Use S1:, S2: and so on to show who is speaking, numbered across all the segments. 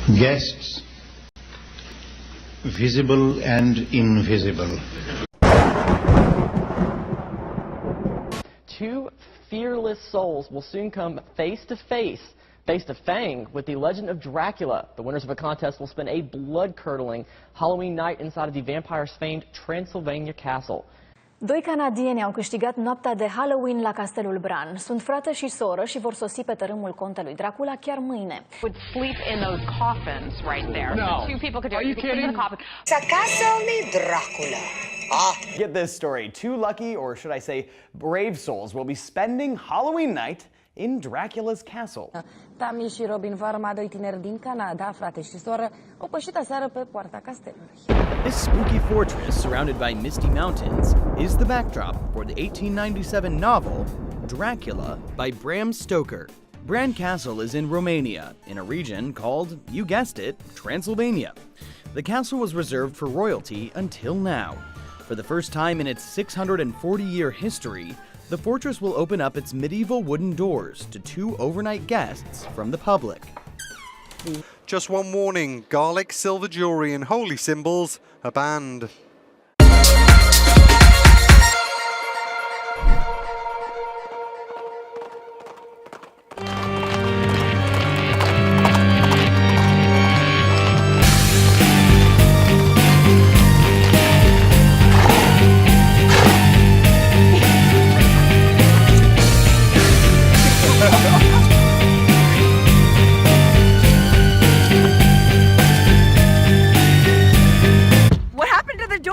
S1: Guests, visible and invisible.
S2: Two fearless souls will soon come face to fang with the legend of Dracula. The winners of a contest will spend a blood-curdling Halloween night inside of the vampire's famed Transylvania castle.
S3: Doi canadieni au câștigat noaptea de Halloween la Castelul Bran. Sunt frate și soră și vor sosi pe tărâmul contelui Dracula chiar mâine.
S4: Would sleep in those coffins right there.
S5: No.
S4: So two people could do
S5: Are you kidding?
S6: Sa castle ni Dracula.
S7: Get this story. Two lucky, or should I say, brave souls will be spending Halloween night in Dracula's castle.
S8: Tammy și Robin Varma, doi tineri din Canada, frate și soră, au pășit aseară pe poarta castelului.
S9: This spooky fortress, surrounded by misty mountains, is the backdrop for the 1897 novel Dracula by Bram Stoker. Bran Castle is in Romania, in a region called, you guessed it, Transylvania. The castle was reserved for royalty until now. For the first time in its 640-year history, the fortress will open up its medieval wooden doors to two overnight guests from the public.
S10: Just one warning, garlic, silver jewelry and holy symbols are banned.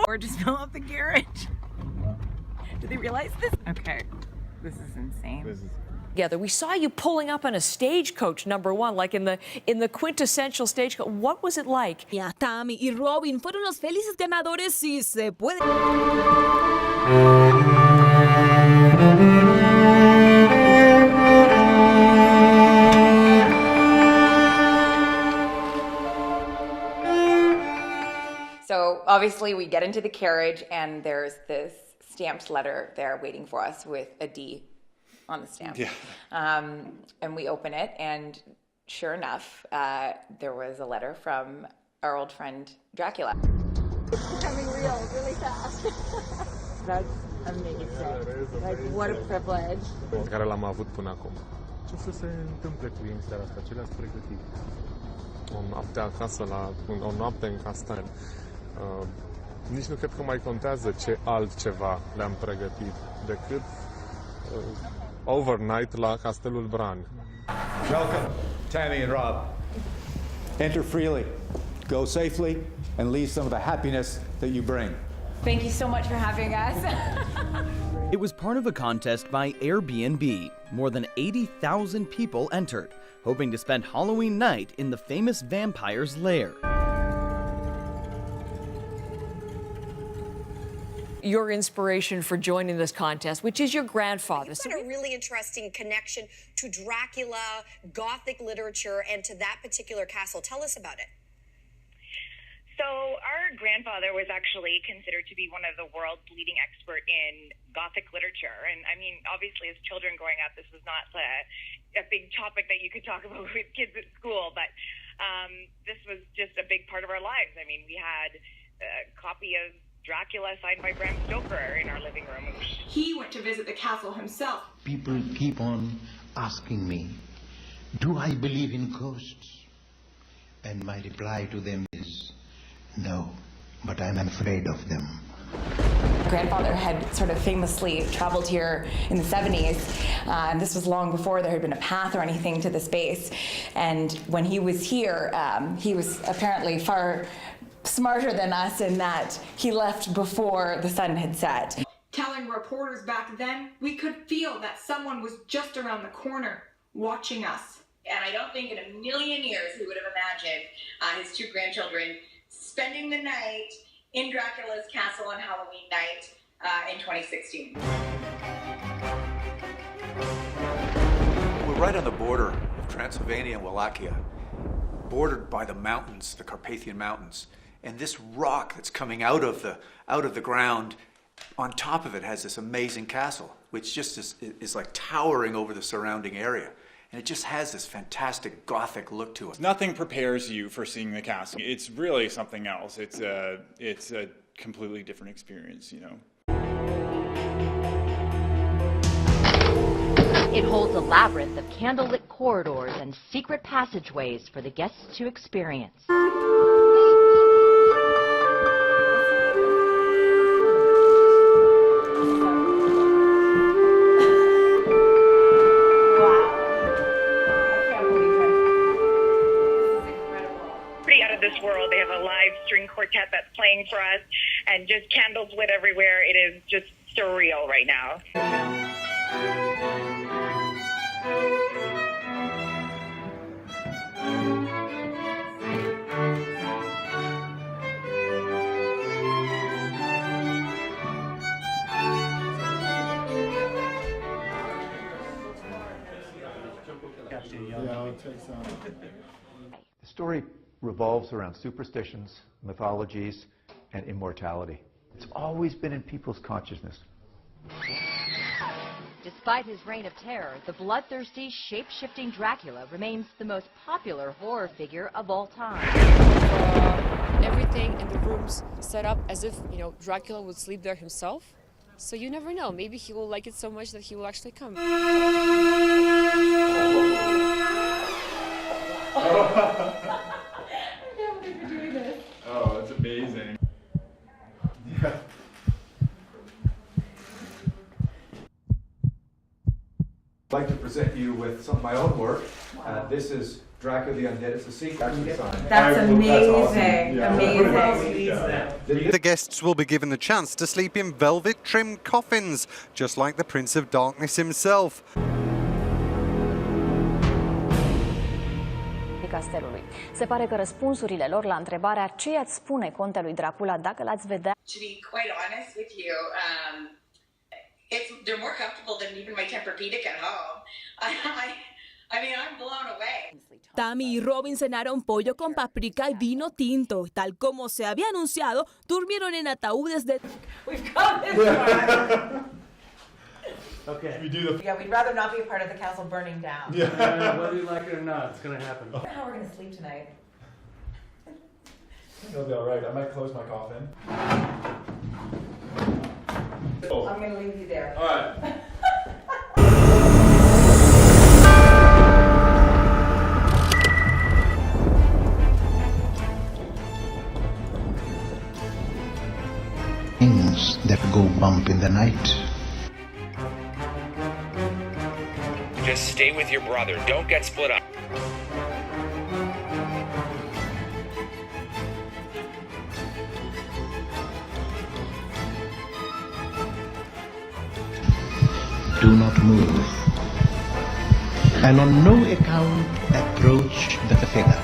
S11: Or just fill up the garage. Do they realize this? Okay, this is insane.
S12: Together, we saw you pulling up on a stagecoach, #1, like in the quintessential stagecoach. What was it like?
S11: Yeah, Tammy y Robin fueron los felices ganadores, si se puede.
S13: So obviously we get into the carriage and there's this stamped letter there waiting for us with a D on the stamp.
S10: Yeah.
S13: And we open it and sure enough, there was a letter from our old friend Dracula.
S8: It's becoming real really fast. That's amazing. Like, what a privilege.
S5: Care l-am avut până acum. Ce să se întâmple cu ei în seara asta? Ce le-ați pregătit? O noapte acasă, o noapte în castel. Nici nu cred că mai contează ce altceva le-am pregătit decât overnight la Castelul Bran.
S14: Welcome, Tammy and Rob. Enter freely, go safely, and leave some of the happiness that you bring.
S13: Thank you so much for having us.
S9: It was part of a contest by Airbnb. More than 80,000 people entered, hoping to spend Halloween night in the famous vampire's lair.
S12: Your inspiration for joining this contest, which is your grandfather.
S6: You've got a really interesting connection to Dracula, Gothic literature, and to that particular castle. Tell us about it.
S15: So our grandfather was actually considered to be one of the world's leading expert in Gothic literature. And I mean, obviously as children growing up, this was not a big topic that you could talk about with kids at school, but this was just a big part of our lives. I mean, we had a copy of Dracula signed by Bram Stoker in our living room.
S11: He went to visit the castle himself.
S1: People keep on asking me, do I believe in ghosts? And my reply to them is, no, but I'm afraid of them.
S13: Grandfather had sort of famously traveled here in the 70s, and this was long before there had been a path or anything to the space. And when he was here, he was apparently far smarter than us in that he left before the sun had set.
S11: Telling reporters back then, we could feel that someone was just around the corner watching us.
S13: And I don't think in a million years he would have imagined his two grandchildren spending the night in Dracula's castle on Halloween night in 2016.
S16: We're right on the border of Transylvania and Wallachia, bordered by the mountains, the Carpathian Mountains. And this rock that's coming out of the ground, on top of it has this amazing castle, which just is like towering over the surrounding area. and it just has this fantastic Gothic look to it.
S17: Nothing prepares you for seeing the castle. It's really something else. It's a completely different experience, you know.
S18: It holds a labyrinth of candlelit corridors and secret passageways for the guests to experience.
S15: Pretty out of this world. They have a live string quartet that's playing for us, and just candles lit everywhere. It is just surreal right now.
S19: The story revolves around superstitions, mythologies, and immortality. It's always been in people's consciousness.
S18: Despite his reign of terror, the bloodthirsty, shape-shifting Dracula remains the most popular horror figure of all time.
S20: Everything in the rooms set up as if, you know, Dracula would sleep there himself. So you never know. Maybe he will like it so much that he will actually come.
S5: Oh, that's amazing. Yeah.
S14: I'd like to present you with some of my own work. This is Dracula the Undead. It's a secret design.
S8: That's amazing.
S14: That's awesome. Yeah.
S8: Amazing.
S10: The guests will be given the chance to sleep in velvet-trimmed coffins, just like the Prince of Darkness himself.
S3: Castelului. Se pare că răspunsurile lor la întrebarea ce i-ați spune contelui Dracula dacă l-ați vedea.
S11: To be quite honest with you, they're more comfortable than even my Tempur-Pedic at home. I mean, I'm blown away.
S21: Tammy y Robin cenaron pollo con paprika y vino tinto. Tal como se había anunciado, durmieron en ataúdes de...
S8: We've come this far.
S22: Okay.
S8: Yeah, we'd rather not be a part of the castle burning down.
S22: Yeah. Whether you like it or not, it's going to happen.
S8: I don't know how we're going to sleep tonight.
S14: It'll be all right. I might close my coffin.
S8: Oh. I'm going to leave you there.
S14: All right.
S1: Things that go bump in the night.
S23: Just stay with your brother. Don't get split up.
S1: Do not move. And on no account approach the figure.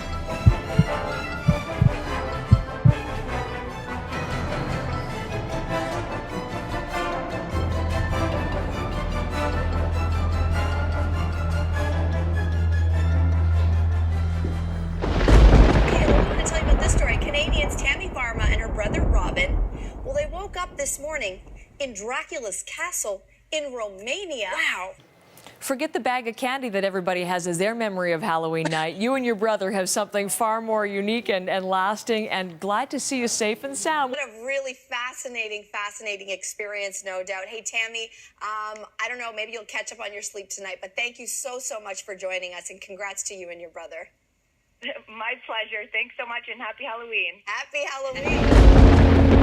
S6: Well, they woke up this morning in Dracula's castle in Romania. Wow.
S12: Forget the bag of candy that everybody has as their memory of Halloween night. You and your brother have something far more unique and lasting, and glad to see you safe and sound.
S6: What a really fascinating experience, no doubt. Hey, Tammy, I don't know, maybe you'll catch up on your sleep tonight, but thank you so much for joining us, and congrats to you and your brother.
S15: My pleasure. Thanks so much, and happy Halloween.
S6: Happy Halloween.